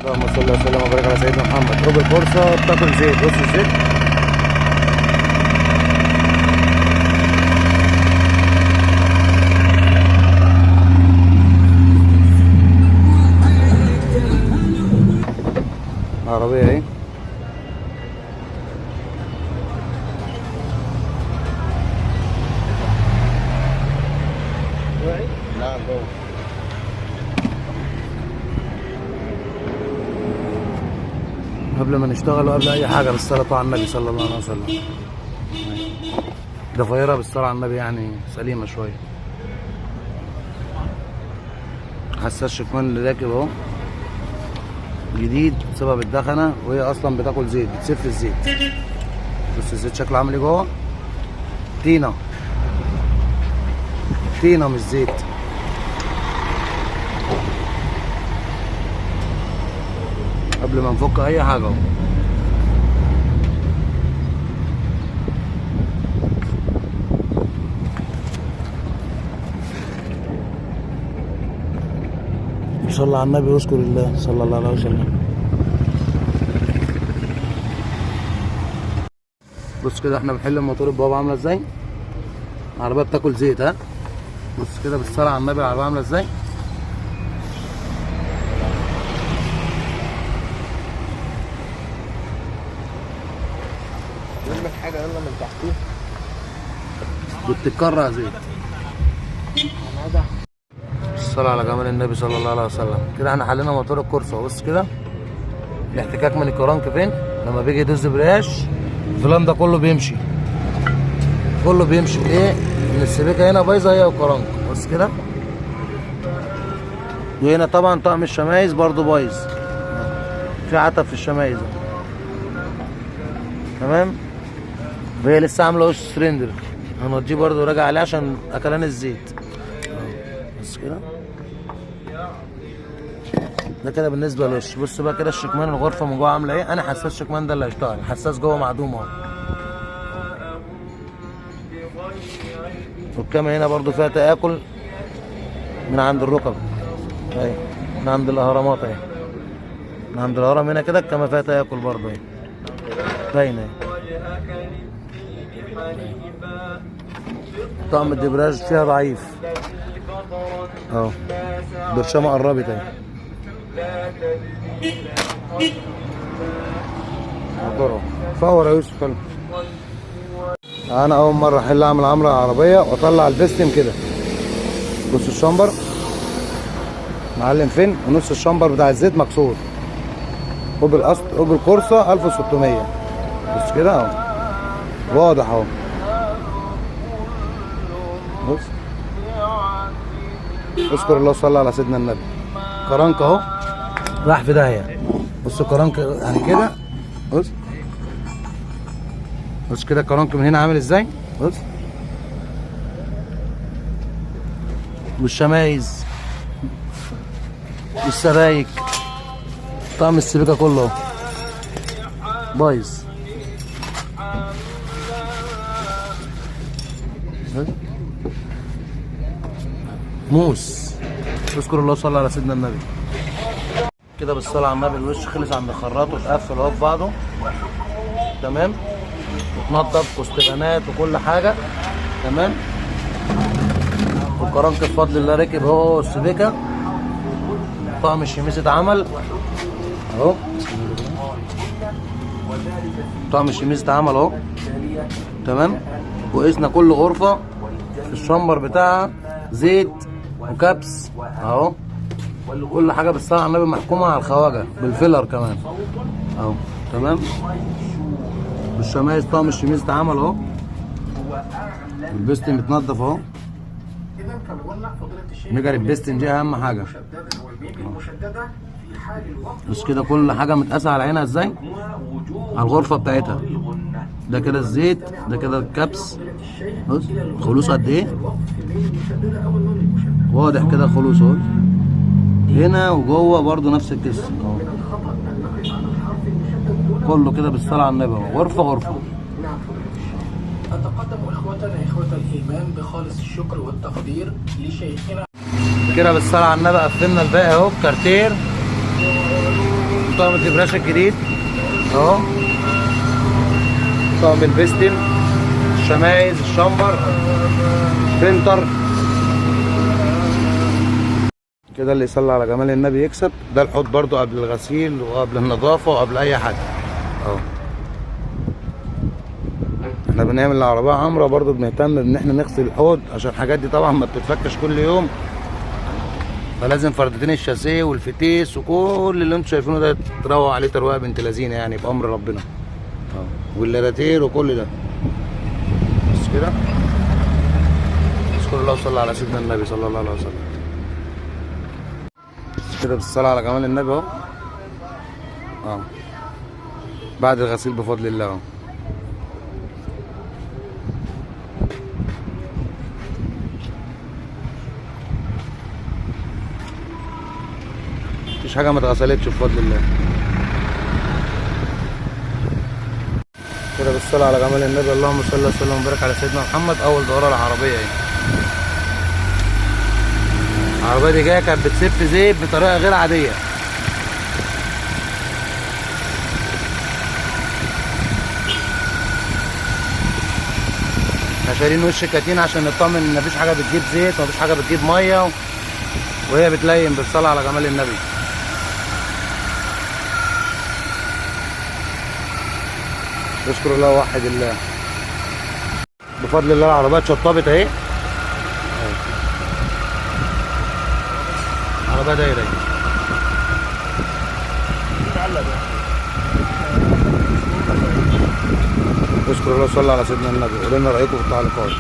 اللهم صل وسلم وبارك على سيدنا محمد. روب الكورسه بتاكل زيت. بص الزيت عربيه اهي. لا جوه. قبل ما نشتغل وقبل اي حاجه بالصلاه على النبي صلى الله عليه وسلم. ضفيره بالصلاه على النبي يعني سليمه شويه. حساس شكمان اللي راكب اهو جديد بسبب الدخنه، وهي اصلا بتاكل زيت، بتسف الزيت. بص الزيت شكله عامل ايه جوه. طينه طينه مش زيت. قبل ما نفك اي حاجه اهو. صلى على النبي واذكر الله صلى الله عليه وسلم. بص كده احنا بنحل الموتور البوابه عامله ازاي. العربيه بتاكل زيت. ها بص كده بالصلاه على النبي العربيه عامله ازاي. حاجه يلا من تحتيه بتتكرع زيت. الصلاة على جمال النبي صلى الله عليه وسلم. كده احنا حلينا موتور الكورسة. بص كده الاحتكاك من الكرنك فين. لما بيجي يدوس برياش الفلان ده كله بيمشي. كله بيمشي ايه؟ ان السبيكة هنا بايظة هي والكرنك. بص كده. وهنا طبعا طقم الشمايز برضو بايظ. في عتب في الشمايز. تمام. وهي لسه عامله وش سلندر. هنوديه برضو راجع عليه عشان اكلان الزيت. بص كده. ده كده بالنسبه للوش. بص بقى كده الشكمان الغرفه من جوه عامله ايه. انا حساس الشكمان ده اللي هيشتغل. حساس جوه معدوم اهو. والكاميرا هنا برضو فيها تآكل من عند الركب اهي، من عند الاهرامات اهي، من عند الهرم هنا كده الكاميرا فيها تآكل برضو اهي باينه اهي. طقم الدبراج فيها ضعيف اهو. برشامه قربت اهي. فور يا يوسف. خلي انا اول مره احل اعمل عمره العربيه واطلع البستم كده. بص الشمبر معلم فين، ونص الشمبر بتاع الزيت مكسور. اوبل كورسه 1600. بص كده اهو واضح اهو. بص اذكر الله صلى على سيدنا النبي. كرنك اهو راح في داهيه. بص الكرنك يعني كده. بص بص كده الكرنك من هنا عامل ازاي. بص والشمايز والسرايك طقم السبيكه كله بايظ. موس. اذكر الله صلى على سيدنا النبي. كده بالصلاه على النبي الوش خلص عند الخراط واتقفل اهو في بعضه. تمام. وتنضف واستبانات وكل حاجه. تمام. والكرنك بفضل الله ركب اهو. السبيكه طقم الشميس اتعمل اهو. طقم الشميس اتعمل اهو. تمام. وقسنا كل غرفه في الشمبر بتاعها زيت وكبس اهو. كل حاجه بالصلاه على النبي محكومه على الخواجه بالفيلر كمان اهو. تمام. والشمايز طقم الشميز اتعمل اهو. البستن متنضف اهو. نجر البستن دي اهم حاجه. بس كده كل حاجه متقاسه على عينها ازاي على الغرفه بتاعتها. ده كده الزيت، ده كده الكبس. بص خلوص قد ايه واضح كده الخلوص اهو. هنا وجوه برضو نفس القصه اهو. كله كده بالصلاه على النبي اهو. غرفه غرفه. أتقدم إخوتنا إخوة الإيمان بخالص الشكر والتقدير لشيخنا. كده بالصلاة على النبي قفلنا الباقي اهو بكارتير طقم الدبراشة الجديد اهو، طقم البستم، الشمايز، الشمبر، فلتر كده. اللي يصلي على جمال النبي يكسب. ده الحوض برضو قبل الغسيل وقبل النظافة وقبل اي حاجة اهو. احنا بنعمل العربية عمرة برضو، بنهتم ان احنا نغسل الحوض عشان الحاجات دي طبعا ما بتتفكش كل يوم، فلازم فردتين الشاسيه والفتيس وكل اللي انتوا شايفينه ده تروق عليه تروقه بنت لذينه يعني بامر ربنا اهو، واللاراتير وكل ده. بس كده، اذكر الله وصلى على سيدنا النبي صلى الله عليه وسلم. بس كده بالصلاه على جمال النبي اهو بعد الغسيل بفضل الله اهو. مفيش حاجه ما اتغسلتش بفضل الله. كده بالصلاه على جمال النبي، اللهم صل وسلم وبارك على سيدنا محمد. اول دوره العربيه اهي. العربيه دي جايه كانت بتسف زيت بطريقه غير عاديه. احنا شايلين وش الكتين عشان نطمن ان مفيش حاجه بتجيب زيت ومفيش حاجه بتجيب ميه وهي بتلين. بالصلاه على جمال النبي. بشكر الله ووحد الله. بفضل الله العربيات شطبت اهي. العربيه دايره اهي. بشكر الله وصلى على سيدنا النبي. قولوا لنا رايكم في التعليقات.